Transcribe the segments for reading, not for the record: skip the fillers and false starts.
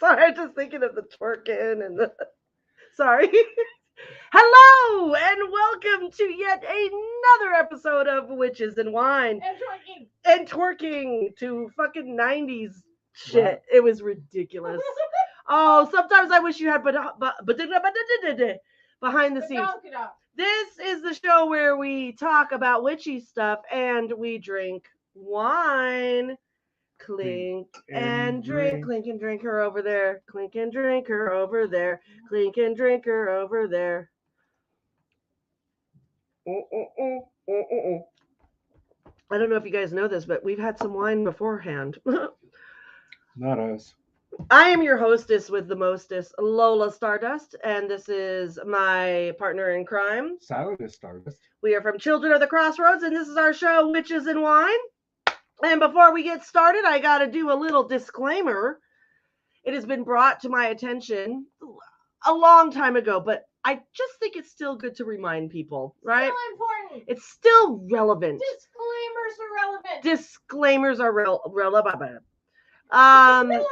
Sorry, I'm just thinking of the twerking and the. Sorry. Hello and welcome to yet another episode of Witches and Wine. And twerking to fucking 90s shit. Wow. It was ridiculous. Oh, sometimes I wish you had behind the scenes. This is the show where we talk about witchy stuff and we drink wine. Clink and drink, clink and drink her over there, clink and drink her over there, clink and drink her over there. I don't know if you guys know this, but we've had some wine beforehand. Not us. I am your hostess with the mostest, Lola Stardust, and this is my partner in crime, Zeta Stardust. We are from Children of the Crossroads, and this is our show, Witches and Wine. And before we get started, I got to do a little disclaimer. It has been brought to my attention a long time ago, but I just think it's still good to remind people, right? Still important. It's still relevant. Disclaimers are relevant. Relevant.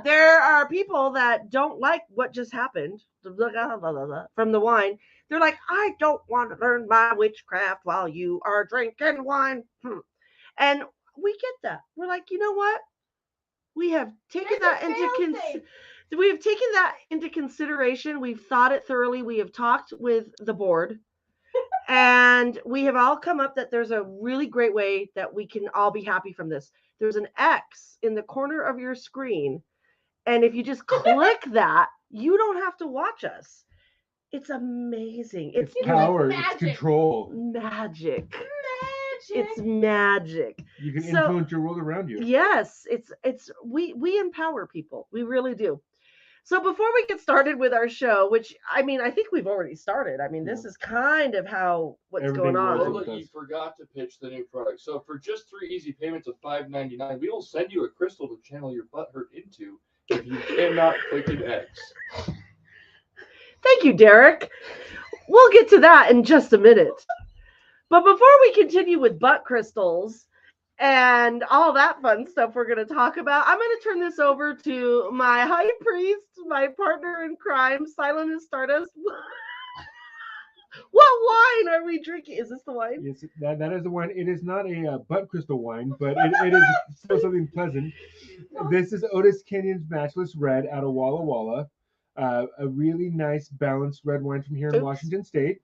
There are people that don't like what just happened from the wine. They're like, I don't want to learn my witchcraft while you are drinking wine. And we get that. We're like, you know what? We have taken that into consideration. We've thought it thoroughly. We have talked with the board. And we have all come up that there's a really great way that we can all be happy from this. There's an X in the corner of your screen. And if you just click that, you don't have to watch us. It's amazing. It's power. Magic. It's control. Magic. It's magic. You can influence your world around you. Yes, we empower people. We really do. So before we get started with our show, which I think we've already started. This is kind of what's Everything going on. was. Lola, you forgot to pitch the new product. So for just 3 easy payments of $5.99, we will send you a crystal to channel your butt hurt into if you cannot click an X. Thank you, Derek. We'll get to that in just a minute. But before we continue with butt crystals and all that fun stuff we're going to talk about, I'm going to turn this over to my high priest, my partner in crime, Silent as Stardust. What wine are we drinking? Is this the wine? Yes, that is the wine. It is not a butt crystal wine, but it is still something pleasant. This is Otis Kenyon's Matchless Red out of Walla Walla. A really nice, balanced red wine from here in Washington State.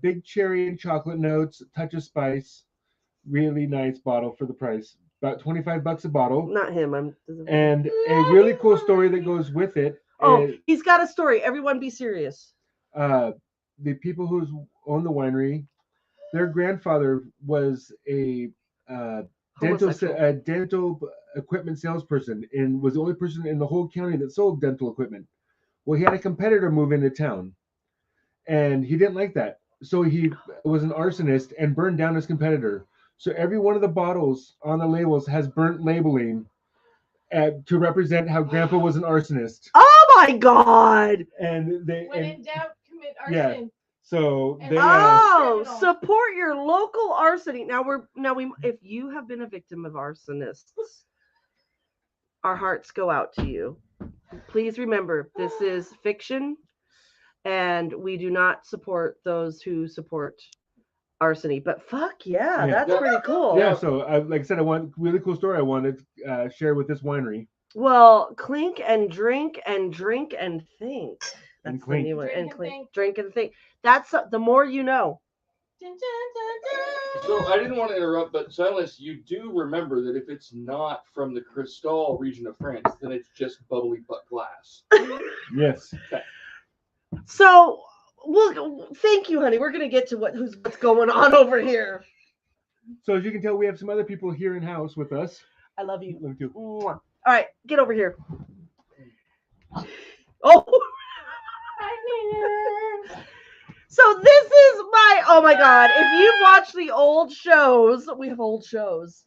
Big cherry and chocolate notes, touch of spice. Really nice bottle for the price. About $25 a bottle. Not him. And a really cool story that goes with it. Oh, he's got a story. Everyone be serious. The people who own the winery, their grandfather was a dental equipment salesperson and was the only person in the whole county that sold dental equipment. Well, he had a competitor move into town, and he didn't like that. So he was an arsonist and burned down his competitor. So every one of the bottles on the labels has burnt labeling to represent how Grandpa was an arsonist. Oh my God! And they when in doubt, commit arson. Yeah. So they support your local arsony. Now if you have been a victim of arsonists, our hearts go out to you. Please remember, this is fiction, and we do not support those who support arsony. But fuck yeah, that's pretty cool. Yeah, so like I said, I want a really cool story I wanted to share with this winery. Well, clink and drink and drink and think. That's and clink. The new one. Drink and and clink, think. drink and think. That's the more you know. Dun, dun, dun, dun. So I didn't want to interrupt, but Silas, you do remember that if it's not from the Cristal region of France, then it's just bubbly butt glass. Yes. Okay. So, thank you, honey. We're gonna get to what's going on over here. So as you can tell, we have some other people here in house with us. I love you. Love you too. Mwah. All right, get over here. Oh. So this is oh my God. If you've watched the old shows, we have old shows.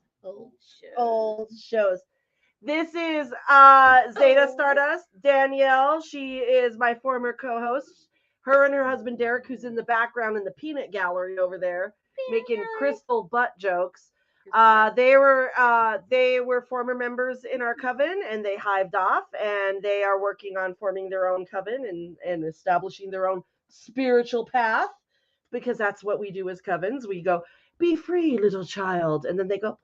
Old shows. This is Zeta Stardust, Danielle. She is my former co-host. Her and her husband Derek, who's in the background in the peanut gallery over there, making crystal butt jokes. They were former members in our coven, and they hived off, and they are working on forming their own coven and establishing their own spiritual path, because that's what we do as covens. We go, be free, little child, and then they go,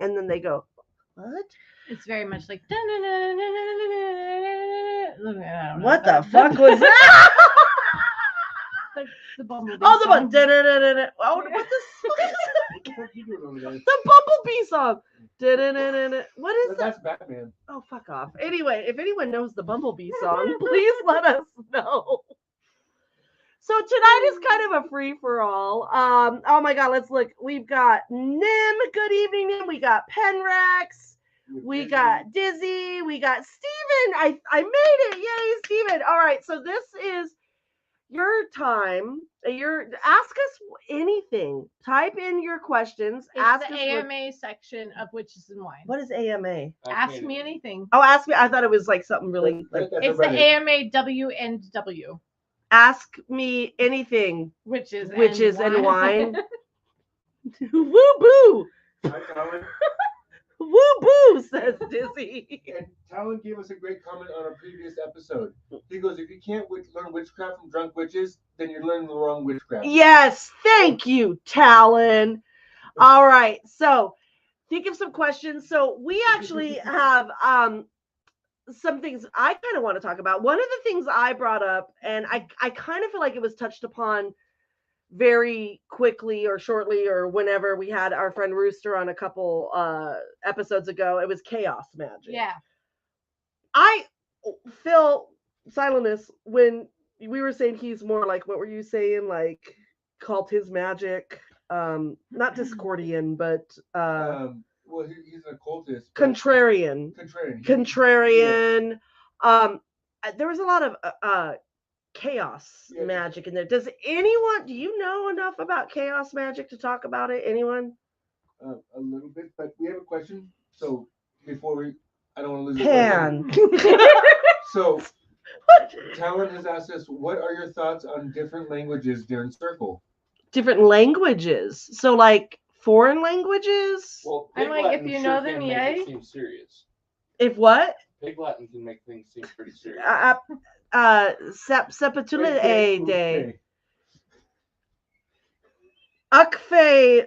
and then they go, what? It's very much like. What the fuck was that? The bumblebee. Oh, the song. one. Oh, what the What you doing over there? the bumblebee song. What is that? That's Batman. Oh, fuck off. Anyway, if anyone knows the bumblebee song, please let us know. So tonight is kind of a free for all. Oh my God, let's look. We've got Nim. Good evening, Nim. We got Penrex. We got Dizzy. We got Steven. I made it. Yay, Steven. All right. So this is your time. Ask us anything. Type in your questions. It's Ask the us AMA section of Witches and Wine. what is AMA? Ask me anything. Oh, ask me. I thought it was like something really like It's the AMA WNW. ask me anything. Witches and wine. Woo boo. Hi, Colin. Woo boo, says Dizzy. And Talon gave us a great comment on a previous episode. He goes, if you can't learn witchcraft from drunk witches, then you're learning the wrong witchcraft. Yes, thank you, Talon. All right, so think of some questions. So we actually have some things I kind of want to talk about. One of the things I brought up, and I kind of feel like it was touched upon very quickly or shortly or whenever we had our friend Rooster on a couple episodes ago, it was chaos magic. Yeah. Phil Silenus, when we were saying he's more like, what were you saying, like cult his magic, not Discordian, but well, he's an occultist. contrarian. There was a lot of chaos magic in there. Do you know enough about chaos magic to talk about it? Anyone? A little bit, but we have a question. So before I don't want to lose Pan. So Talon has asked us, what are your thoughts on different languages during Circle? Different languages. So like foreign languages? Well, I'm Pig like, Latin if you sure know them, can make yay. it seem serious. If what? Pig Latin can make things seem pretty serious. Sepatula day. Ukfe.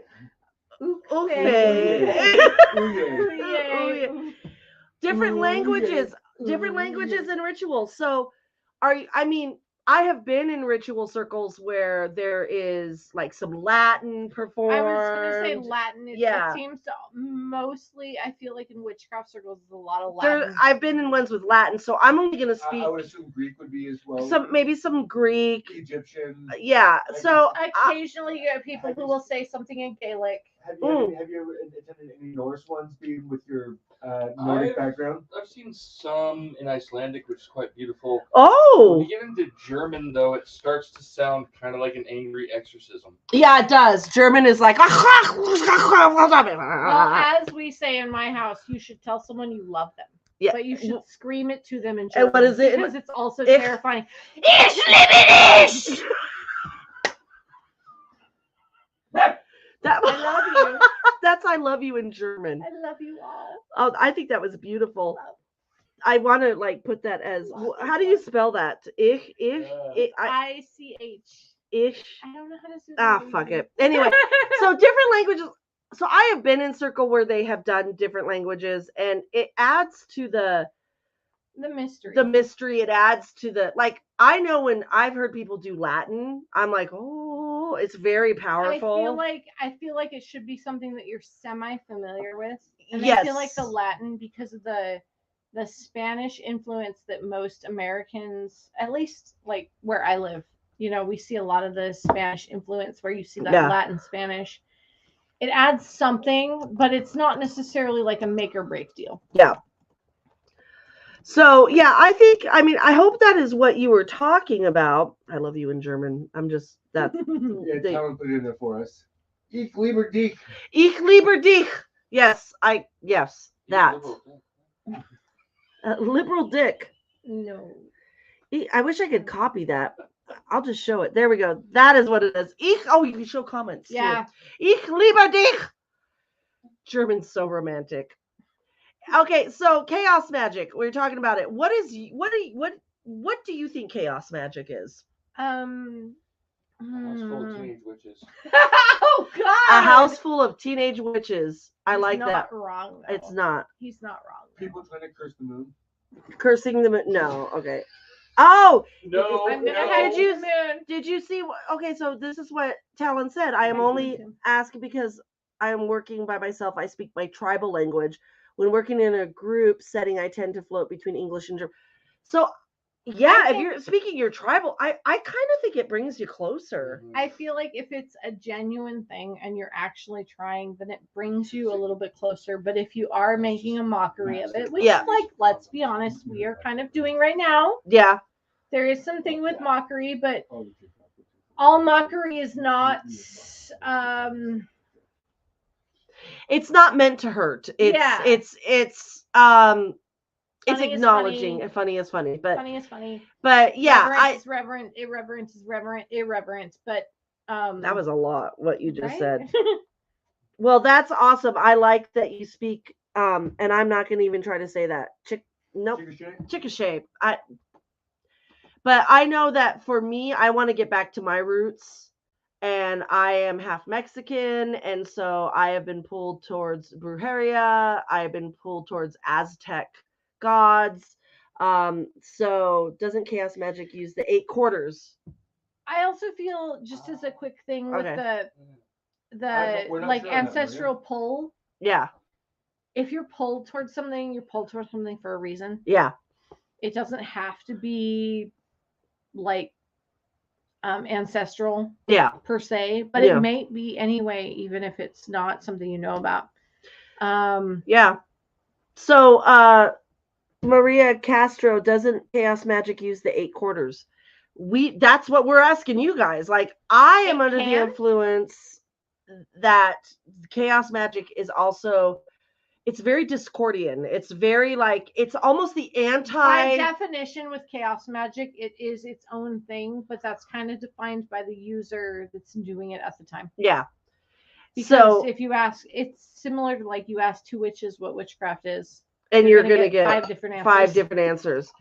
Different languages. Different languages and rituals. So I have been in ritual circles where there is like some Latin performed. I was going to say Latin. It Yeah. seems to mostly, I feel like in witchcraft circles, there's a lot of Latin. I've been in ones with Latin, so I'm only going to speak. I would assume Greek would be as well. Maybe some Greek. Egyptian. Yeah. So Occasionally you get people who will say something in Gaelic. Have you ever attended any Norse ones, being with your Nordic background? I've seen some in Icelandic, which is quite beautiful. When oh, you get into German, though, it starts to sound kind of like an angry exorcism. yeah, it does. German is like. Well, as we say in my house, you should tell someone you love them. Yeah. But you should scream it to them in German. And what is it? Because it's also Ich- terrifying. Ich liebe dich! That, I love you. That's I love you in German. I love you all. Oh, I think that was beautiful. I want to like put that as. How do you spell that? Ich. I-C-H. Ich. I don't know how to say Ah, fuck it. Anyway, so different languages. So I have been in circle where they have done different languages, and it adds to the mystery. It adds to the, like, I know when I've heard people do Latin, I'm like, oh, it's very powerful. I feel like it should be something that you're semi-familiar with. And Yes. I feel like the Latin, because of the Spanish influence that most Americans, at least like where I live, we see a lot of the Spanish influence where you see that Latin Spanish. It adds something, but it's not necessarily like a make or break deal. Yeah. So, yeah, I hope that is what you were talking about. I love you in German. I'm just, that. Yeah, Talon put it in there for us. Ich liebe dich. Ich liebe dich. Yes, that. Liberal dick. No. I wish I could copy that. I'll just show it. There we go. That is what it is. Ich. Oh, you can show comments. too. Yeah. Ich liebe dich. German's so romantic. Okay, so chaos magic. We're talking about it. What do you think chaos magic is? House full of teenage witches. Oh God! A house full of teenage witches. I He's like not that. Wrong. Though. It's not He's not wrong. People trying to curse the moon. cursing the moon. No. Okay. Oh, No, I'm gonna no. head Did to you- the moon. did you see? Okay, so this is what Talon said. I am I only see him. asking because I am working by myself. I speak my tribal language. When working in a group setting, I tend to float between English and German. So, yeah, if think- you're speaking your tribal, I kind of think it brings you closer. Mhm. I feel like if it's a genuine thing and you're actually trying, then it brings you a little bit closer. But if you are making a mockery of it, which, Yeah. like, let's be honest, we are kind of doing right now. Yeah, There is something with mockery, but all mockery is not. it's not meant to hurt. It's Yeah. it's Funny is acknowledging. funny. Funny is funny, but Funny is funny. yeah, Reverence is reverent. Irreverence is reverent. Irreverent. But that was a lot what you just right? said. Well, that's awesome. I like that you speak. And I'm not going to even try to say that. Nope. Chickashay. But I know that for me, I want to get back to my roots, and I am half Mexican, and so I have been pulled towards brujeria. I have been pulled towards Aztec gods. So doesn't chaos magic use the 8 quarters? I also feel just as a quick thing with Okay. We're not like sure on that, ancestral pull. Yeah. If you're pulled towards something, you're pulled towards something for a reason. Yeah. It doesn't have to be like ancestral Yeah. per se, but Yeah. it may be anyway, even if it's not something you know about. Yeah. So Maria Castro, doesn't chaos magic use the 8 quarters? That's what we're asking you guys. Like, I am It under the can. influence that chaos magic is also, it's very Discordian. It's very like, it's almost the By anti. definition, with chaos magic, it is its own thing, but that's kind of defined by the user that's doing it at the time. Yeah. Because So, if you ask, it's similar to like you ask 2 witches what witchcraft is, and you're going to get get 5 different answers. 5 different answers.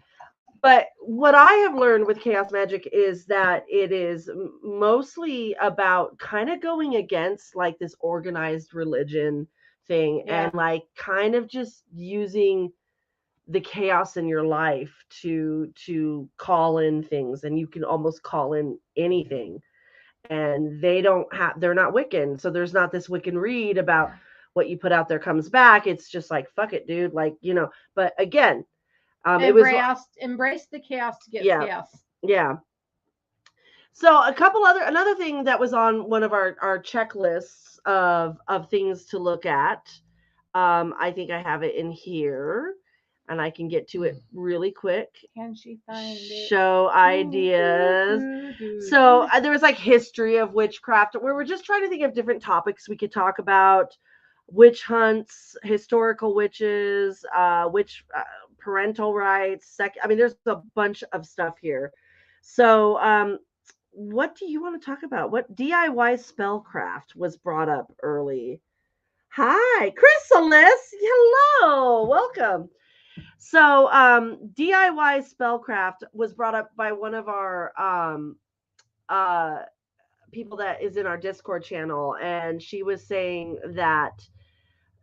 But what I have learned with chaos magic is that it is mostly about kind of going against like this organized religion thing, Yeah. and like kind of just using the chaos in your life to call in things, and you can almost call in anything. And they're not Wiccan, so there's not this Wiccan read about what you put out there comes back. It's just like, fuck it, dude. Like, but again, it was embrace the chaos to get Yeah. chaos. Yeah. So another thing that was on one of our checklists of things to look at. I think I have it in here, and I can get to it really quick. Can she find it? Show ideas. So there was like history of witchcraft. We were just trying to think of different topics we could talk about. Witch hunts, historical witches, witch parental rights. There's a bunch of stuff here. So what do you want to talk about? What DIY spellcraft was brought up early? Hi, Chrysalis. Hello, welcome. So DIY spellcraft was brought up by one of our people that is in our Discord channel, and she was saying that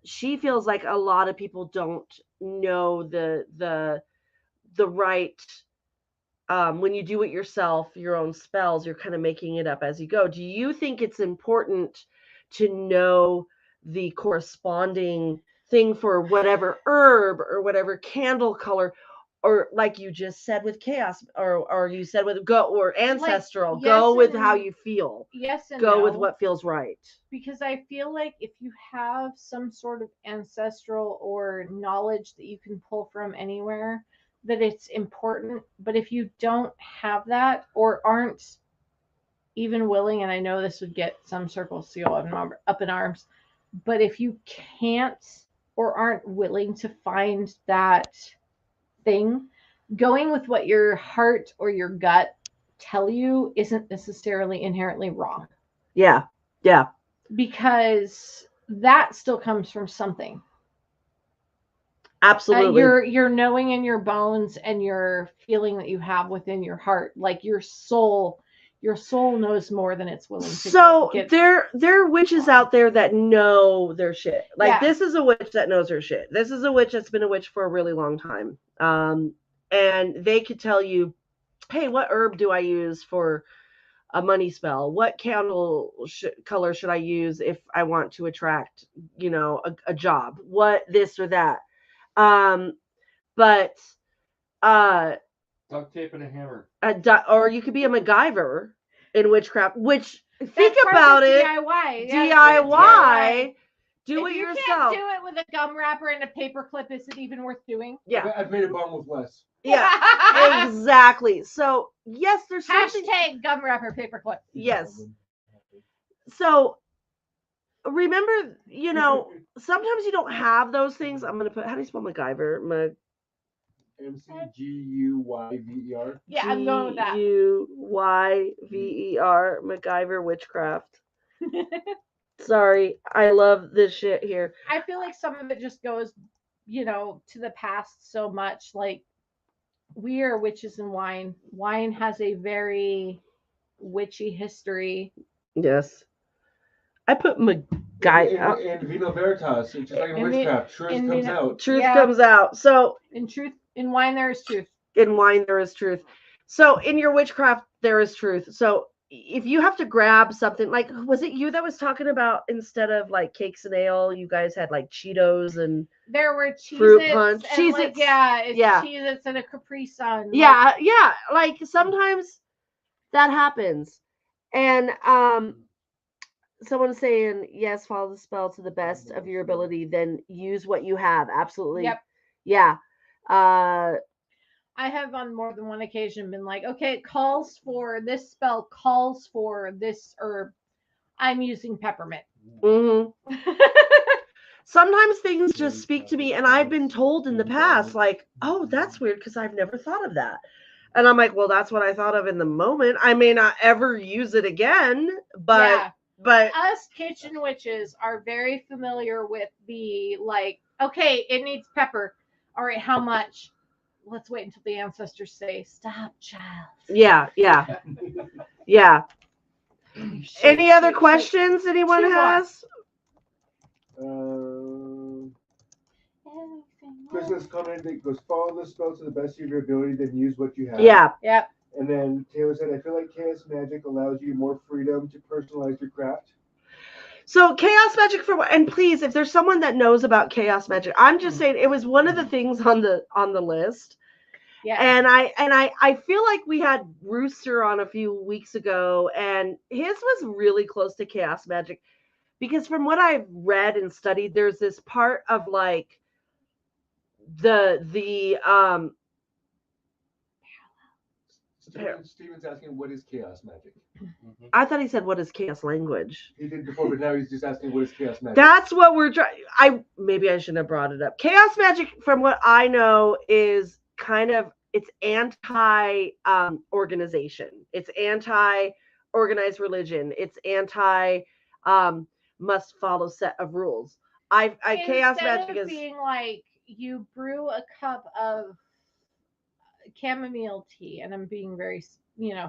she feels like a lot of people don't know the right, when you do it yourself, your own spells, you're kind of making it up as you go. Do you think it's important to know the corresponding thing for whatever herb or whatever candle color, or like you just said with chaos, or you said with go or ancestral, Like, go yes with and- how you feel, Yes and go no, with what feels right? because I feel like if you have some sort of ancestral or knowledge that you can pull from anywhere, that it's important. But if you don't have that or aren't even willing, and I know this would get some circles to go up in arms, but if you can't or aren't willing to find that thing, going with what your heart or your gut tell you isn't necessarily inherently wrong. Yeah. Yeah. Because that still comes from something. Absolutely. Your knowing in your bones and your feeling that you have within your heart, like your soul knows more than it's willing to So get. there are witches out there that know their shit. Like Yeah. this is a witch that knows her shit. This is a witch that's been a witch for a really long time. And they could tell you, hey, what herb do I use for a money spell? What candle color should I use if I want to attract, a job? What this or that? But duct tape and a hammer. Or you could be a MacGyver in witchcraft, which That's think part about of it. DIY. DIY. Do if it you yourself. Can't do it with a gum wrapper and a paper clip, is it even worth doing? Yeah. I've made a bomb with less. Yeah. Exactly. So yes, there's something. Hashtag gum wrapper paper clip. Yes. So remember, sometimes you don't have those things. I'm gonna put. How do you spell MacGyver? MacGuyver. Yeah, I'm going with that. GUYVER. MacGyver witchcraft. Sorry, I love this shit here. I feel like some of it just goes, to the past so much. Like, we are witches in wine. Wine has a very witchy history. Yes. I put MacGyver. And Vino Veritas, just like in witchcraft, truth comes out. Truth comes out. So in wine there is truth. In wine there is truth. So in your witchcraft there is truth. So if you have to grab something, like, was it you that was talking about instead of like cakes and ale, you guys had like Cheetos and there were fruit punch, Cheez-Its, Cheez-Its and a Capri Sun. Yeah, like sometimes that happens. And someone's saying, yes, follow the spell to the best of your ability, then use what you have. Absolutely. Yep. Yeah. I have on more than one occasion been like, okay, it calls for this spell, calls for this herb. I'm using peppermint. Mm-hmm. Sometimes things just speak to me, and I've been told in the past, like, oh, that's weird because I've never thought of that. And I'm like, well, that's what I thought of in the moment. I may not ever use it again, but us kitchen witches are very familiar with the, like, okay, it needs pepper. All right, how much? Let's wait until the ancestors say, stop, child. Yeah. Any other questions anyone has? Chrysalis commented that goes, follow the spell to the best of your ability, then use what you have. Yeah. Yep. And then Taylor said, I feel like chaos magic allows you more freedom to personalize your craft. So chaos magic and please, if there's someone that knows about chaos magic, I'm just saying it was one of the things on the list. Yeah. And I feel like we had Rooster on a few weeks ago, and his was really close to chaos magic, because from what I've read and studied, there's this part of like the Steven's asking, what is chaos magic? I thought he said, what is chaos language? He did before, but now he's just asking, what is chaos magic? That's what we're trying. Maybe I shouldn't have brought it up. Chaos magic, from what I know, is kind of, it's anti organization. It's anti organized religion. It's anti must follow set of rules. Chaos magic is being like, you brew a cup of chamomile tea, and I'm being very,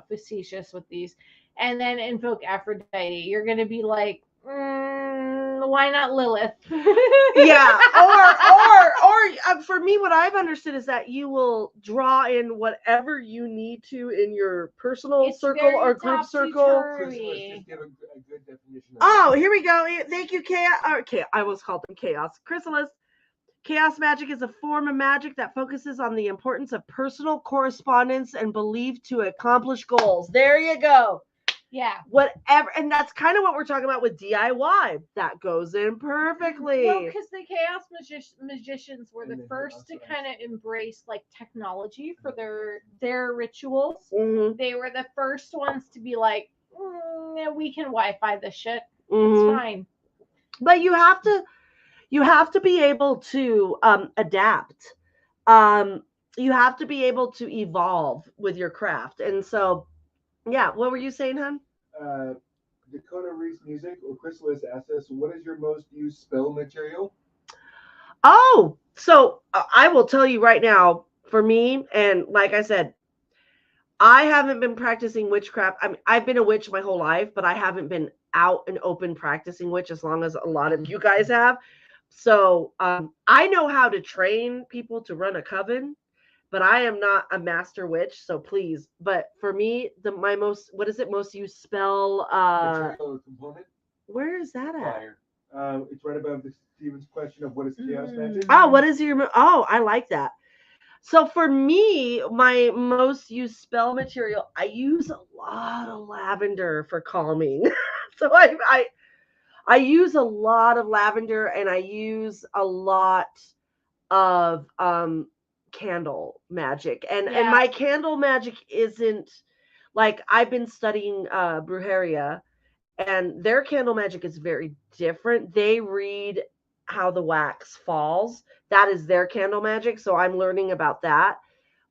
facetious with these, and then invoke Aphrodite. You're going to be like, why not Lilith? Yeah. Or for me, what I've understood is that you will draw in whatever you need to in your personal circle or group circle. Oh, here we go. Thank you, Chaos. I almost called them Chaos. Chrysalis. Chaos magic is a form of magic that focuses on the importance of personal correspondence and belief to accomplish goals. There you go. Yeah. Whatever. And that's kind of what we're talking about with DIY. That goes in perfectly. Well, because the chaos magicians were the first to kind of embrace like technology for their rituals. Mm-hmm. They were the first ones to be like, we can Wi-Fi this shit. Mm-hmm. It's fine. But you have to be able to adapt. You have to be able to evolve with your craft. And so Yeah, what were you saying, hon? Dakota Reese Music or Chrysalis asked us, what is your most used spell material? Oh, so I will tell you right now, for me, and like I said, I haven't been practicing witchcraft. I mean, I've been a witch my whole life, but I haven't been out and open practicing witch as long as a lot of you guys have. So I know how to train people to run a coven, but I am not a master witch. So please, but for me, my most, what is it, most used spell? Material or component? Where is that at? Fire. It's right above Steven's question of what is chaos magic. Oh, what is your? Oh, I like that. So for me, my most used spell material, I use a lot of lavender for calming. So I use a lot of lavender, and I use a lot of candle magic. And my candle magic isn't like, I've been studying brujeria, and their candle magic is very different. They read how the wax falls. That is their candle magic. So I'm learning about that.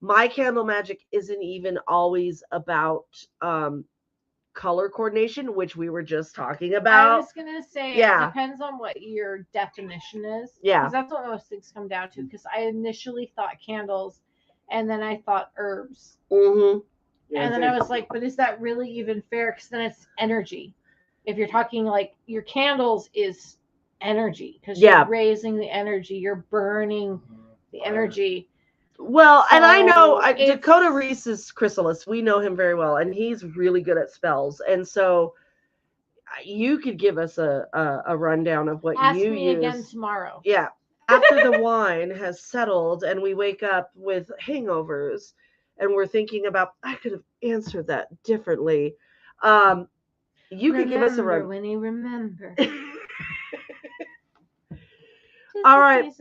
My candle magic isn't even always about color coordination, which we were just talking about. I was gonna say, Yeah. it depends on what your definition is. Yeah. Because that's what most things come down to. Because I initially thought candles, and then I thought herbs, Mm-hmm. Yeah, and then I was like, but is that really even fair? Because then it's energy. If you're talking like your candles is energy, because Yeah. you're raising the energy, you're burning the energy. Well, and I know So it's- Dakota Reese is Chrysalis. We know him very well, and he's really good at spells. And so you could give us a rundown of what Ask you me use. again tomorrow. Yeah. After the wine has settled and we wake up with hangovers and we're thinking about, I could have answered that differently. You could give us a Remember run. when you remember. All right.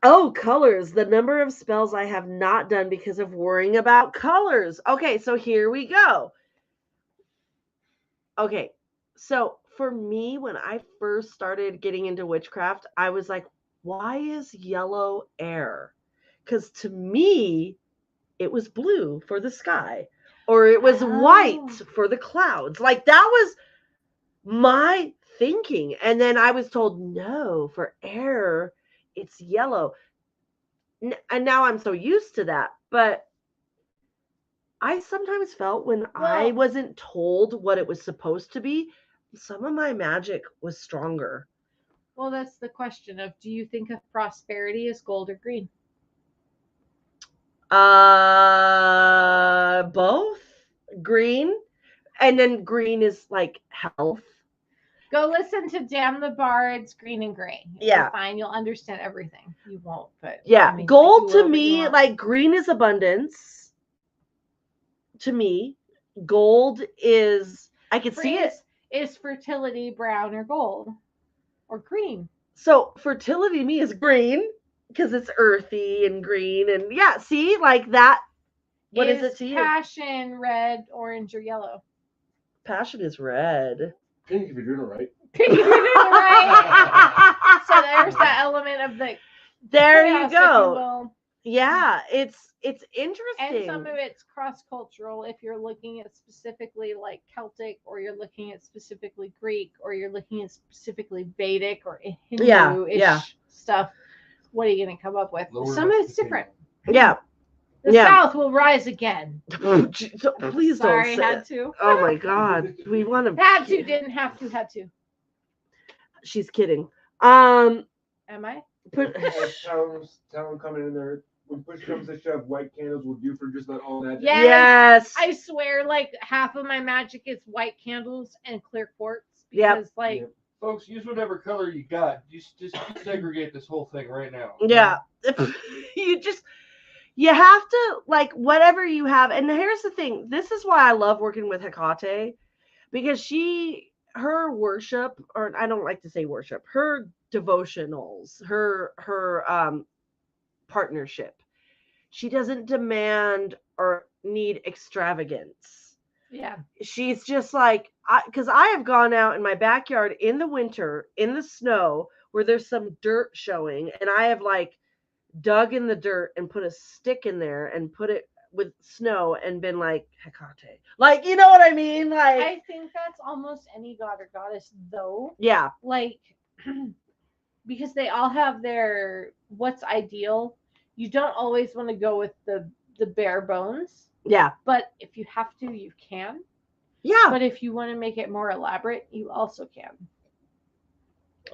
Oh, colors. The number of spells I have not done because of worrying about colors. Okay, so here we go. Okay, so for me, when I first started getting into witchcraft, I was like, why is yellow air? Because to me, it was blue for the sky, or it was white for the clouds. Like, that was my thinking. And then I was told, no, for air, it's yellow. And now I'm so used to that. But I sometimes felt when I wasn't told what it was supposed to be, some of my magic was stronger. Well, that's the question of, do you think of prosperity as gold or green? Both. Green. And then green is like health. Go listen to Damn the Bards, Green and Gray. Yeah. You'll find you'll understand everything. You won't, but Yeah. I mean, Gold like, to me, like green is abundance. To me, gold is, I could see it. Is fertility brown or gold or green? So fertility to me is green because it's earthy and green, and yeah, see, like that. What is it to you? Passion red, orange, or yellow? Passion is red. Pink if you're doing it right. You're doing it right. So there's that element of the there chaos, you if go. will. Yeah, it's interesting. And some of it's cross-cultural if you're looking at specifically like Celtic, or you're looking at specifically Greek, or you're looking at specifically Vedic or Hindu-ish stuff. What are you going to come up with? Lower Some of it's different. Yeah. The South will rise again. Please Sorry, don't say had to. Oh my God. We want to. Had to, didn't have to, had to. She's kidding. Am I? Talon coming in there. When push comes to shove, white candles will do for just about all magic. Yes. I swear, like half of my magic is white candles and clear quartz. Because, like, folks, use whatever color you got. Just segregate this whole thing right now. Yeah. You have to, like, whatever you have. And here's the thing. This is why I love working with Hecate, because her worship, or I don't like to say worship, her devotionals, her partnership, she doesn't demand or need extravagance. Yeah. She's just like, because I have gone out in my backyard in the winter, in the snow, where there's some dirt showing, and I have like dug in the dirt and put a stick in there and put it with snow and been like Hecate. Like, you know what I mean? Like, I think that's almost any god or goddess, though. yeah, Like, because they all have their what's ideal. You don't always want to go with the bare bones, yeah, but if you have to, you can. yeah. But if you want to make it more elaborate, you also can.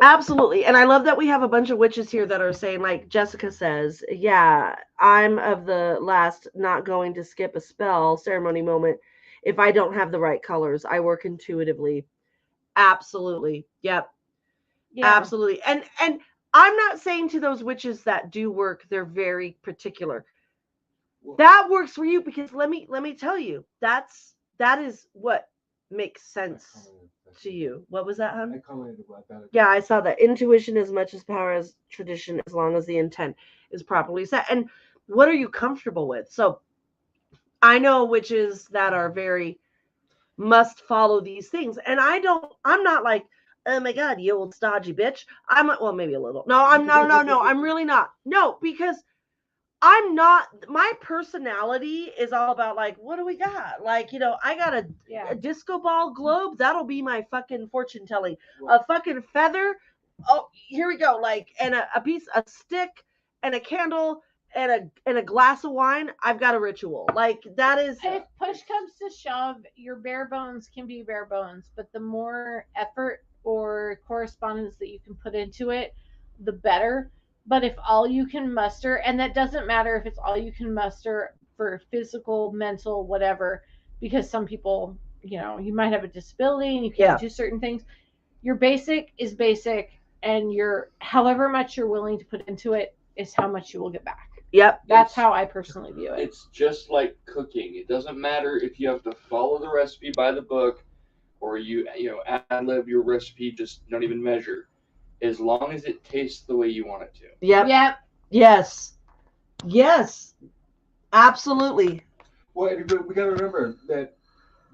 Absolutely. And I love that we have a bunch of witches here that are saying, like Jessica says, yeah, I'm of the last not going to skip a spell ceremony moment if I don't have the right colors. I work intuitively. Absolutely. Yep. Yeah. Absolutely. And I'm not saying to those witches that do work, they're very particular. That works for you because let me tell you, that is what makes sense to you. What was that, hon? I commented about that. Yeah, I saw that. Intuition as much as power as tradition, as long as the intent is properly set. And what are you comfortable with? So I know witches that are very must follow these things. And I'm not like, oh my God, you old stodgy bitch. I'm well, maybe a little. No, I'm no. I'm really not. No, because I'm not, my personality is all about like, what do we got? Like, you know, I got a disco ball globe. That'll be my fucking fortune telling. A fucking feather. Oh, here we go. Like, and a stick and a candle and a glass of wine. I've got a ritual. Like, that is. If push comes to shove, your bare bones can be bare bones, but the more effort or correspondence that you can put into it, the better. But if all you can muster, and that doesn't matter if it's all you can muster for physical, mental, whatever, because some people, you know, you might have a disability and you can't do certain things. Your basic is basic, and your however much you're willing to put into it is how much you will get back. Yep. That's how I personally view it. It's just like cooking. It doesn't matter if you have to follow the recipe by the book or you ad-lib your recipe, just don't even measure. As long as it tastes the way you want it to. Yep. Yep. Yes. Yes. Absolutely. Well, we gotta remember that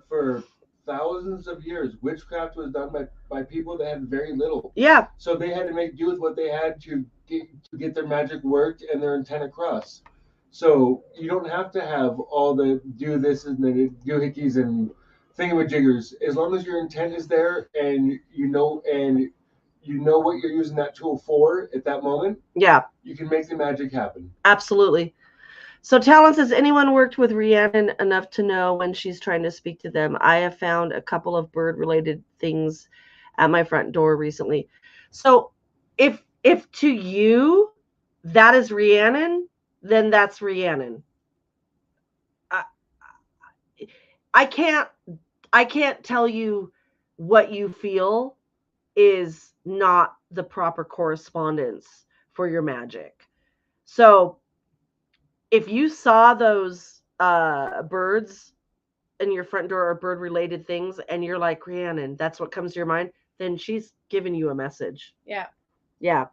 for thousands of years, witchcraft was done by people that had very little. Yeah. So they had to make do with what they had to get their magic worked and their intent across. So you don't have to have all the do this and the doohickeys and thingamajiggers. As long as your intent is there and you know what you're using that tool for at that moment, yeah, you can make the magic happen. Absolutely. So Talon says, anyone worked with Rhiannon enough to know when she's trying to speak to them? I have found a couple of bird-related things at my front door recently. So if to you that is Rhiannon, then that's Rhiannon. I can't tell you what you feel is not the proper correspondence for your magic. So if you saw those birds in your front door or bird related things and you're like, Rhiannon, that's what comes to your mind, then she's giving you a message. Yeah. Yeah.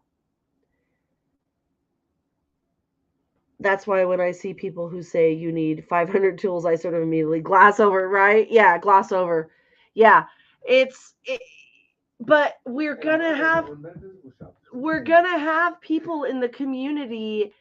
That's why when I see people who say you need 500 tools, I sort of immediately gloss over, right? Yeah, gloss over. Yeah. But we're gonna have people in the community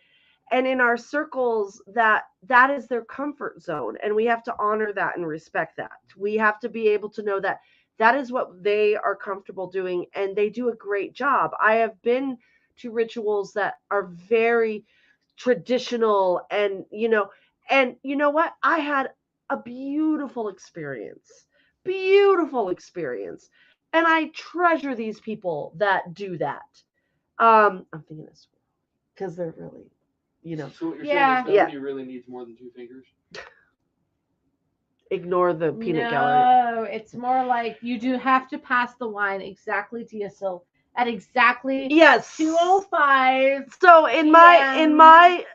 and in our circles that is their comfort zone, and we have to honor that and respect that. We have to be able to know that that is what they are comfortable doing, and they do a great job. I have been to rituals that are very traditional, and you know what? I had a beautiful experience. And I treasure these people that do that. I'm thinking this because they're really, So what you're saying is nobody really needs more than 2 fingers? Ignore the peanut gallery. No, it's more like you do have to pass the wine exactly to yourself at exactly 2:05. So in my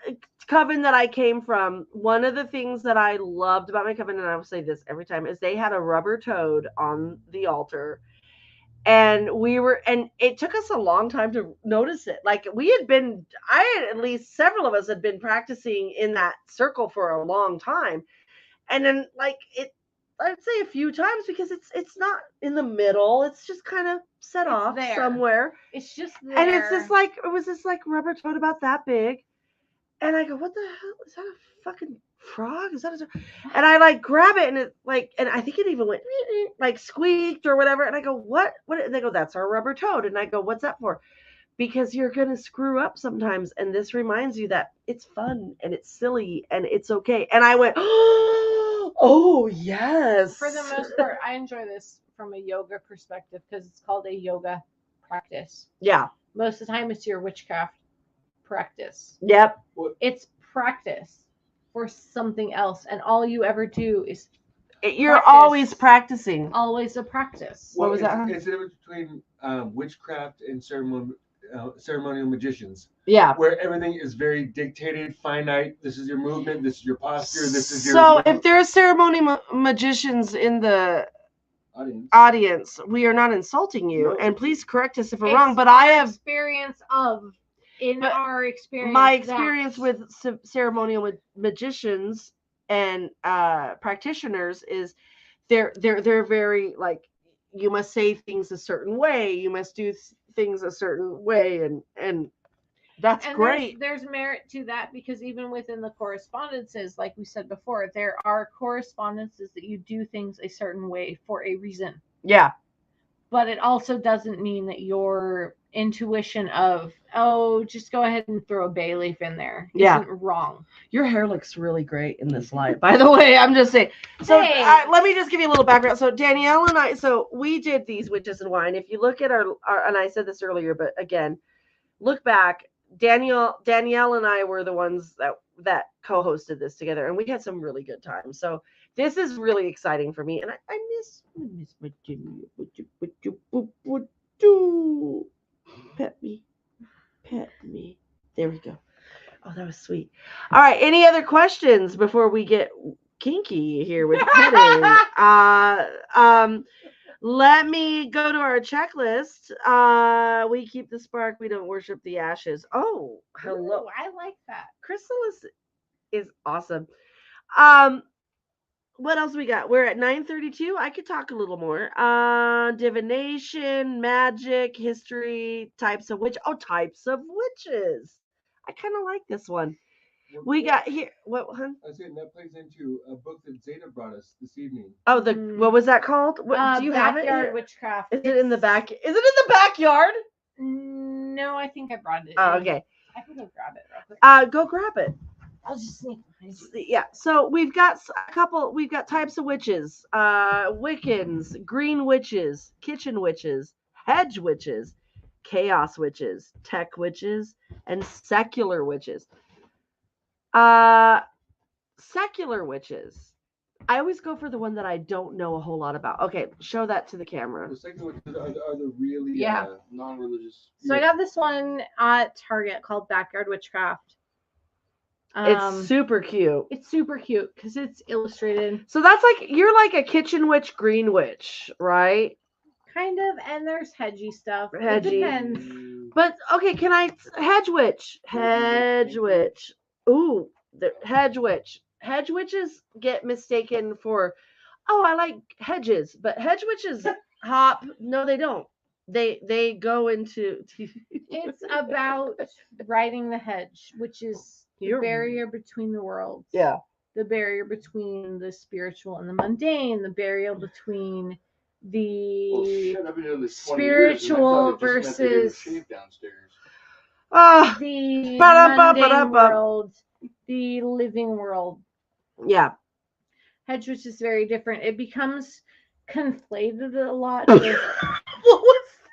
coven that I came from, one of the things that I loved about my coven, and I will say this every time, is they had a rubber toad on the altar. And it took us a long time to notice it. Like at least several of us had been practicing in that circle for a long time. And then I'd say a few times because it's not in the middle. It's just kind of set off there somewhere. It's just there. And it was this like rubber toad about that big. And I go, what the hell? Is that a fucking frog? Is that a... And I like grab it and it like, and I think it even went like squeaked or whatever. And I go, what? And they go, that's our rubber toad. And I go, what's that for? Because you're going to screw up sometimes. And this reminds you that it's fun and it's silly and it's okay. And I went, oh, yes. For the most part, I enjoy this from a yoga perspective because it's called a yoga practice. Yeah. Most of the time, it's your witchcraft practice. Yep. It's practice for something else. And all you ever do is You're practice. Always practicing. Always a practice. What was that? It's the difference between witchcraft and ceremonial magicians. Yeah. Where everything is very dictated, finite. This is your movement. This is your posture. This is your. So if there are ceremony magicians in the audience, we are not insulting you, No. and please correct us if we're It's wrong. But I have our experience. My experience with ceremonial magicians and practitioners is they're very like, you must say things a certain way, you must do things a certain way, and that's great. There's merit to that because even within the correspondences, like we said before, there are correspondences that you do things a certain way for a reason. Yeah. But it also doesn't mean that your intuition of, oh, just go ahead and throw a bay leaf in there isn't wrong. Your hair looks really great in this light, by the way. I'm just saying. So let me just give you a little background. So Danielle and I, we did these Witches and Wine. If you look at our, and I said this earlier, but again, look back. Danielle and I were the ones that co-hosted this together, and we had some really good times. So this is really exciting for me, and I miss Virginia. Pet me. There we go. Oh, that was sweet. All right. Any other questions before we get kinky here with petting? Let me go to our checklist. We keep the spark. We don't worship the ashes. Oh, hello. Ooh, I like that. Crystal is awesome. What else we got? We're at 9:32. I could talk a little more. Divination, magic, history, types of witches. I kind of like this one. We got here. What, hon? I was saying that plays into a book that Zeta brought us this evening. Oh, what was that called? What, do you have it? Backyard Witchcraft. Is it in the back? Is it in the backyard? No, I think I brought it. Oh, okay. I can go grab it real quick. Go grab it. I'll just sneak behind you. Yeah, so we've got we've got types of witches, Wiccans, green witches, kitchen witches, hedge witches, chaos witches, tech witches, and secular witches. Secular witches. I always go for the one that I don't know a whole lot about. Okay, show that to the camera. The secular witches are the really non-religious. So I got this one at Target called Backyard Witchcraft. It's super cute. It's super cute because it's illustrated. So that's like, you're like a kitchen witch, green witch, right? Kind of, and there's hedgy stuff. Hedgy. It depends. But okay, can I hedge witch? Hedge witch. Ooh, the hedge witch. Hedge witches get mistaken for, oh, I like hedges, but hedge witches hop. No, they don't. They go into. It's about riding the hedge, which is the barrier between the worlds. Yeah. The barrier between the spiritual and the mundane. The barrier between the spiritual versus the mundane world, the living world. Yeah. Hedge witch is very different. It becomes conflated a lot. What was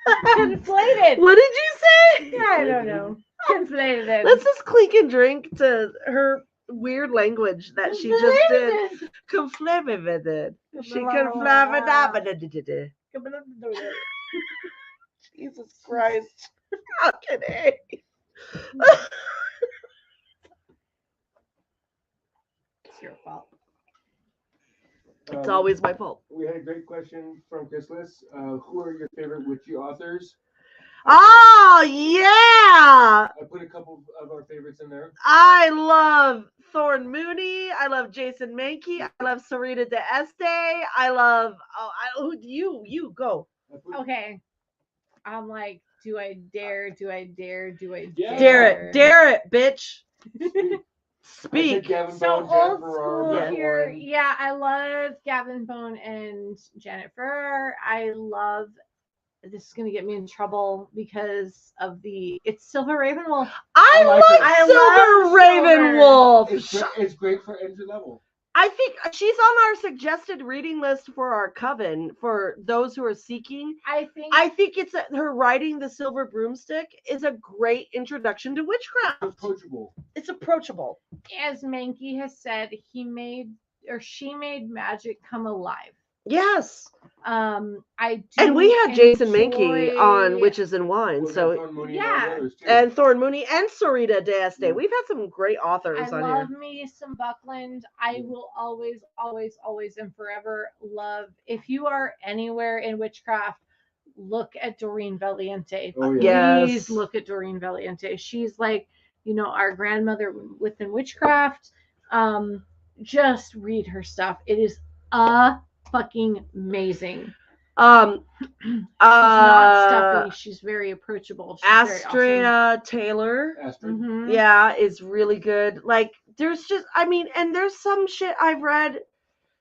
that? Conflated. What did you say? I don't know. Conflated. Let's just click and drink to her weird language that she just did. Conflated. She conflated. Jesus Christ. How can I? It's your fault. It's always my fault. We had a great question from Christmas. Who are your favorite witchy authors? Oh, yeah. I put a couple of our favorites in there. I love Thorne Mooney. I love Jason Mankey. I love Sarita D'Este. I love, you go. Okay. I'm like, do I dare? Dare it, bitch. Speak. Gavin So Bone, Janet old Farrar, school Matt here. Warren. Yeah, I love Gavin Bone and Janet Farrar. I love. This is gonna get me in trouble because of it's Silver Ravenwolf. I like like it. I Silver love Ravenwolf. It's great for entry level. I think she's on our suggested reading list for our coven for those who are seeking. I think it's her riding the silver broomstick is a great introduction to witchcraft. It's approachable. It's approachable. As Mankey has said, she made magic come alive. Yes. I do. And we had Jason enjoy... Mankey on Witches and Wine, so Thorn Mooney yeah. and Thorn Mooney and Sarita D'Este. We've had some great authors I on love here. me some Buckland. I will always, always, always, and forever love. If you are anywhere in witchcraft, look at Doreen Valiente. Oh, yeah. Please look at Doreen Valiente. She's like, our grandmother within witchcraft. Just read her stuff. It is fucking amazing. She's not stuffy. She's very approachable. She's Astrea very awesome. Taylor. Mm-hmm. Yeah, is really good. Like, there's just, and there's some shit I've read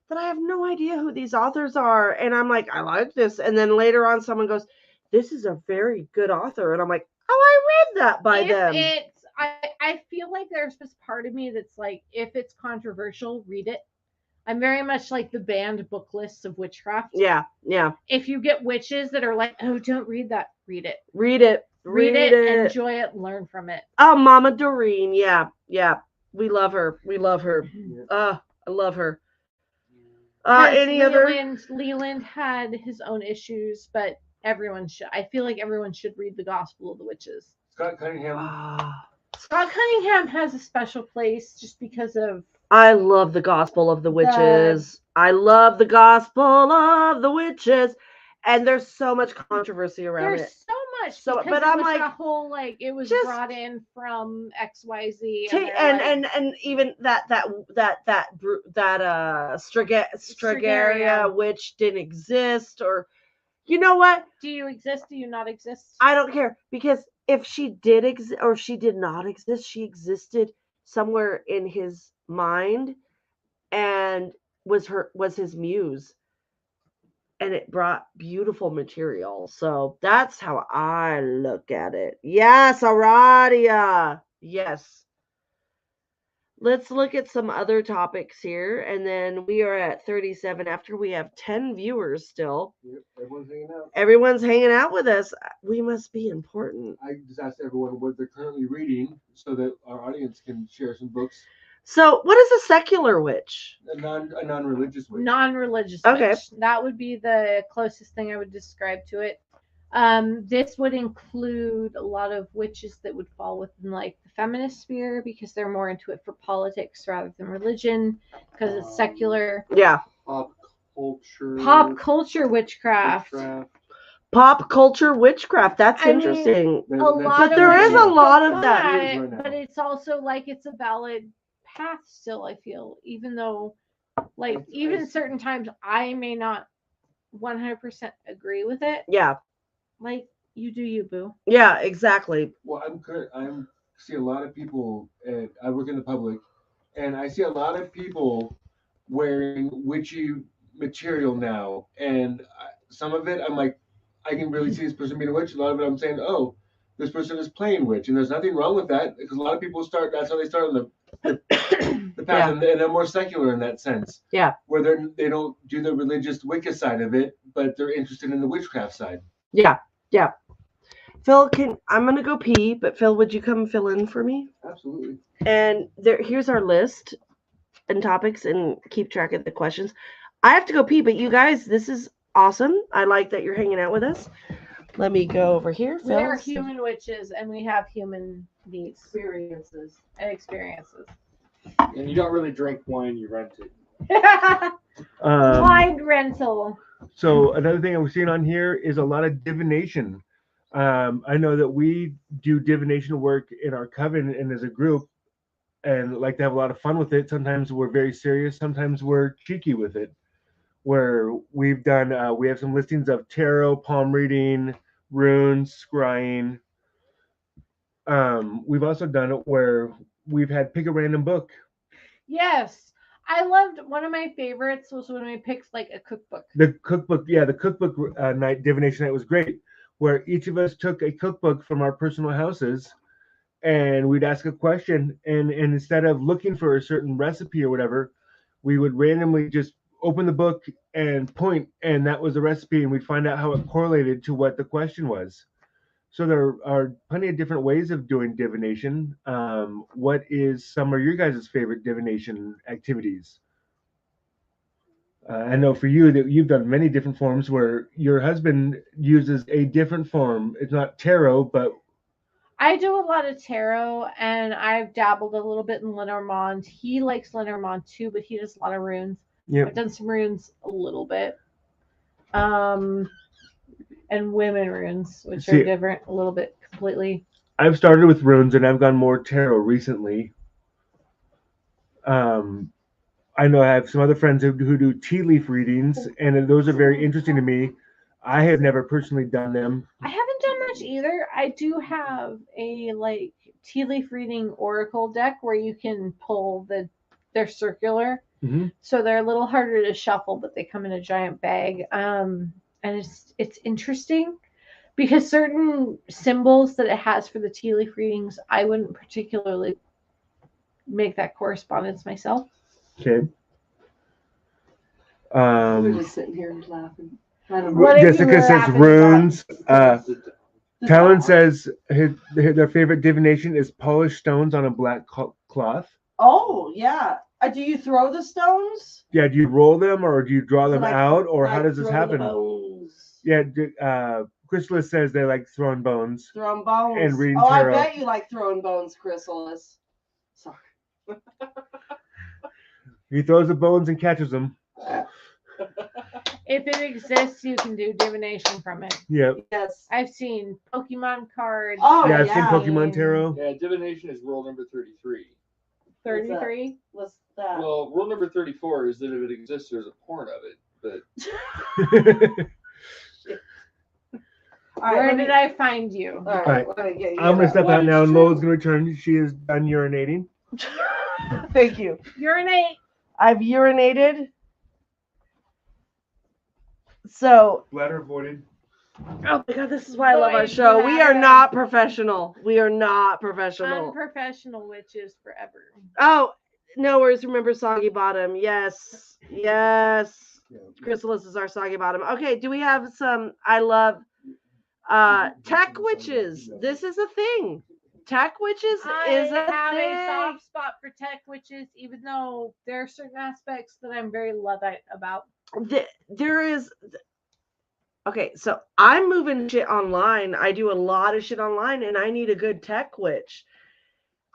that I have no idea who these authors are. And I'm like, I like this. And then later on, someone goes, this is a very good author. And I'm like, oh, I read that by them. I feel like there's this part of me that's like, if it's controversial, read it. I'm very much like the banned book lists of witchcraft. Yeah. If you get witches that are like, oh, don't read that, read it. Read it. Enjoy it, learn from it. Oh, Mama Doreen. Yeah. We love her. I love her. Leland had his own issues, but I feel like everyone should read the Gospel of the Witches. Scott Cunningham. Scott Cunningham has a special place just because of. I love the Gospel of the Witches. I love the Gospel of the Witches. And there's so much controversy around it. There's so much. So, but I'm like, a whole it was just brought in from XYZ, and even that Stragaria witch didn't exist, or you know what? Do you exist? Do you not exist? I don't care, because if she did exist or if she did not exist, she existed somewhere in his mind and was his muse. And it brought beautiful material. So that's how I look at it. Yes, Aradia. Yes. Let's look at some other topics here. And then we are at 37 after we have 10 viewers still. Yep, everyone's hanging out. Everyone's hanging out with us. We must be important. I just asked everyone what they're currently reading so that our audience can share some books. So, what is a secular witch? A non-religious witch. Non-religious okay. witch. That would be the closest thing I would describe to it. This would include a lot of witches that would fall within the feminist sphere because they're more into it for politics rather than religion because it's secular. Yeah. Pop culture witchcraft. Pop culture witchcraft. That's interesting. But there is a lot of that. Right, but it's also it's a valid path still, I feel, even though even certain times I may not 100% agree with it. Yeah. You do you, boo. Yeah, exactly. Well, I see a lot of people, and I work in the public, and I see a lot of people wearing witchy material now, and some of it I'm like, I can really see this person being a witch. A lot of it I'm saying, oh, this person is playing witch, and there's nothing wrong with that because a lot of people that's how they start on the path, yeah. And they're more secular in that sense. Yeah. Where they don't do the religious Wicca side of it, but they're interested in the witchcraft side. Yeah. Phil, I'm gonna go pee, but Phil, would you come fill in for me? Absolutely. And here's our list and topics, and keep track of the questions. I have to go pee, but you guys, this is awesome. I like that you're hanging out with us. Let me go over here. Phil. We're human witches, and we have human needs, experiences. And you don't really drink wine; you rent it. Wine rental. So another thing I'm seeing on here is a lot of divination. I know that we do divination work in our coven and as a group, and like to have a lot of fun with it. Sometimes we're very serious. Sometimes we're cheeky with it. Where we've done, we have some listings of tarot, palm reading, runes, scrying. We've also done it where we've had pick a random book. Yes. I loved one of my favorites was when we picked like a cookbook. The cookbook night, divination night was great, where each of us took a cookbook from our personal houses and we'd ask a question, and instead of looking for a certain recipe or whatever, we would randomly just open the book and point, and that was the recipe, and we'd find out how it correlated to what the question was. So there are plenty of different ways of doing divination. What is some of your guys' favorite divination activities? I know for you that you've done many different forms where your husband uses a different form. It's not tarot, but I do a lot of tarot, and I've dabbled a little bit in Lenormand. He likes Lenormand too, but he does a lot of runes. yeah. I've done some runes a little bit. And women runes, which are different a little bit completely. I've started with runes, and I've gone more tarot recently. I know I have some other friends who do tea leaf readings, and those are very interesting to me. I have never personally done them. I haven't done much either. I do have a like tea leaf reading oracle deck where you can pull they're circular, so they're a little harder to shuffle, but they come in a giant bag. And it's interesting because certain symbols that it has for the tea leaf readings, I wouldn't particularly make that correspondence myself. Okay. We're just sitting here and laughing. Jessica says runes. Talon says their favorite divination is polished stones on a black cloth. Oh, yeah. Do you throw the stones? Yeah, do you roll them or do you draw them out, or how does this throw happen? The bones. Yeah, Chrysalis says they like throwing bones. Throwing bones. And reading tarot. tarot. I bet you like throwing bones, Chrysalis. Sorry. He throws the bones and catches them. If it exists, you can do divination from it. Yeah. Yes. I've seen Pokemon cards. Oh, yeah, I've seen Pokemon tarot. Yeah, divination is rule number 33. 33? What's that? Well, rule number 34 is that if it exists, there's a porn of it. But All right, Where did I find you? All right. I'm going to step out now, and Lola's going to return. She is done urinating. Thank you. Urinate. I've urinated. So. Bladder voided. Oh my God, this is why I love our show. We are not professional. We are not professional. Unprofessional witches forever. Oh, no worries. Remember Soggy Bottom. Yes. Yes. Chrysalis is our Soggy Bottom. Okay, do we have some? I love tech witches. This is a thing. Tech witches is a have thing. a soft spot for tech witches, even though there are certain aspects that I'm very Luddite about. There is. Okay, so I'm moving shit online. I do a lot of shit online, and I need a good tech witch.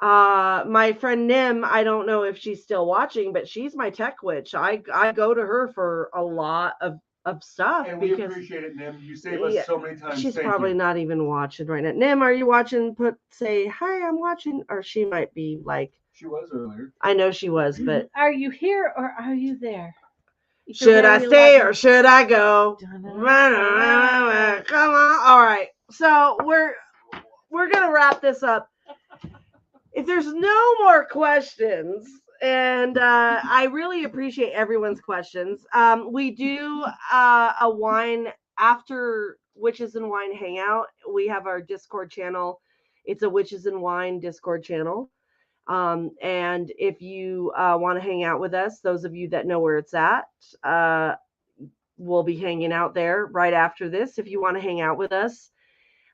My friend Nim, I don't know if she's still watching, but she's my tech witch. I go to her for a lot of stuff. And we appreciate it, Nim. You save us so many times. She's probably not even watching right now. Nim, are you watching? Say hi, I'm watching. Or she might be like. She was earlier. I know she was, but. Are you here or are you there? Should I stay or should I go? Come on. All right. So we're gonna wrap this up. If there's no more questions, and I really appreciate everyone's questions. We do a wine after Witches and Wine Hangout. We have our Discord channel. It's a Witches and Wine Discord channel. And if you want to hang out with us, those of you that know where it's at, we'll be hanging out there right after this. If you want to hang out with us,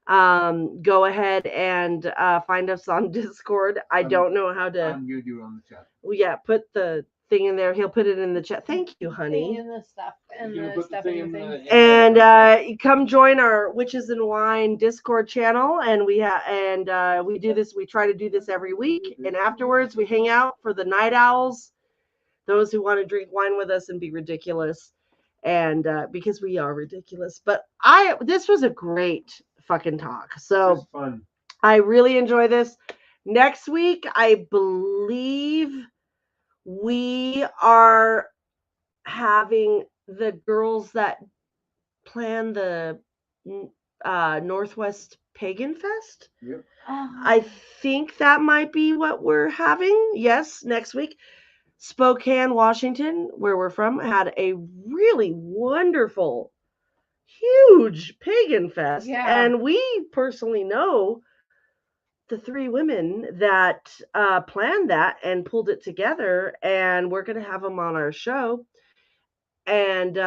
go ahead and find us on Discord. I don't know how to. I'm gonna do it on the chat. Well, yeah, put the thing in there. He'll put it in the chat. Thank you, honey. And the stuff and You the put the stuff thing and in things. And come join our Witches and Wine Discord channel. And we do this. We try to do this every week. And afterwards, we hang out for the night owls, those who want to drink wine with us and be ridiculous. And because we are ridiculous. But this was a great fucking talk. So It was fun. I really enjoy this. Next week, I believe we are having the girls that plan the Northwest Pagan Fest. Yep. I think that might be what we're having. Yes, next week. Spokane, Washington, where we're from, had a really wonderful, huge pagan fest. Yeah. And we personally know the three women that planned that and pulled it together. And we're going to have them on our show. And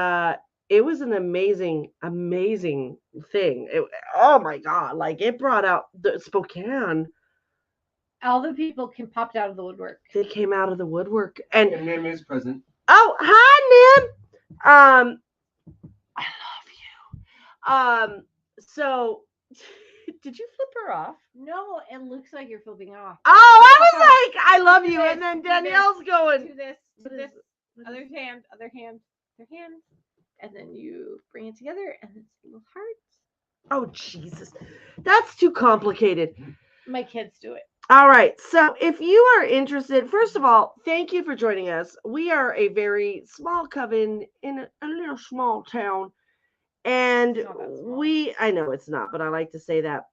it was an amazing, amazing thing. Oh my God. Like it brought out the Spokane. All the people popped out of the woodwork. They came out of the woodwork. And Nim is present. oh, hi, Nim. I love you. So did you flip her off? No, it looks like you're flipping off. Oh, I was like, I love you. And then Danielle's going. To this, other hand, and then you bring it together, and it's little hearts. Oh, Jesus. That's too complicated. My kids do it. All right. So if you are interested, first of all, thank you for joining us. We are a very small coven in a little small town. And I know it's not, but I like to say that.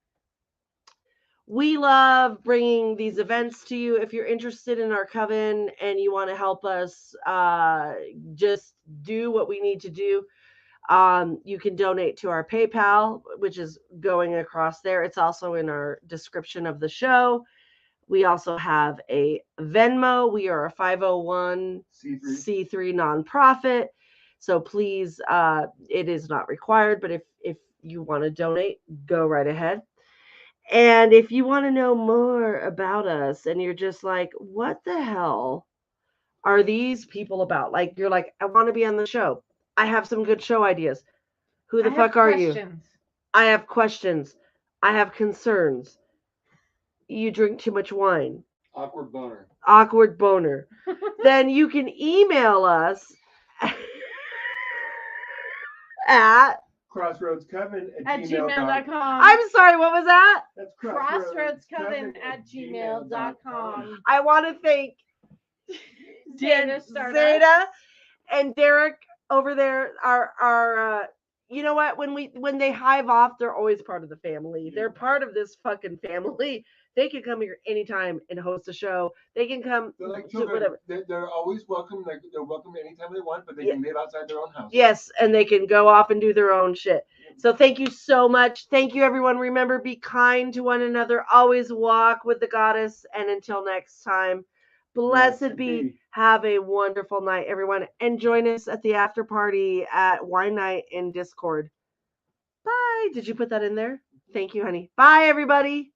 We love bringing these events to you. If you're interested in our coven and you want to help us just do what we need to do, you can donate to our PayPal, which is going across there. It's also in our description of the show. We also have a Venmo. We are a 501c3 nonprofit. So please, it is not required, but if you want to donate, go right ahead. And if you want to know more about us and you're just like, what the hell are these people about? Like, you're like, I want to be on the show. I have some good show ideas. Who the fuck are you? I have questions. I have concerns. You drink too much wine. Awkward boner. Then you can email us at crossroadscoven@gmail.com. I'm sorry, what was that? That's crossroadscoven@gmail.com. I want to thank Zeta and Derek over there. Our you know what? When they hive off, they're always part of the family. They're part of this fucking family. They can come here anytime and host a show. They can come. They're like children. Whatever. They're always welcome. Like they're welcome anytime they want, but they can live outside their own house. Yes, and they can go off and do their own shit. So thank you so much. Thank you, everyone. Remember, be kind to one another. Always walk with the goddess. And until next time, blessed be. Have a wonderful night, everyone. And join us at the after party at Wine Night in Discord. Bye. Did you put that in there? Thank you, honey. Bye, everybody.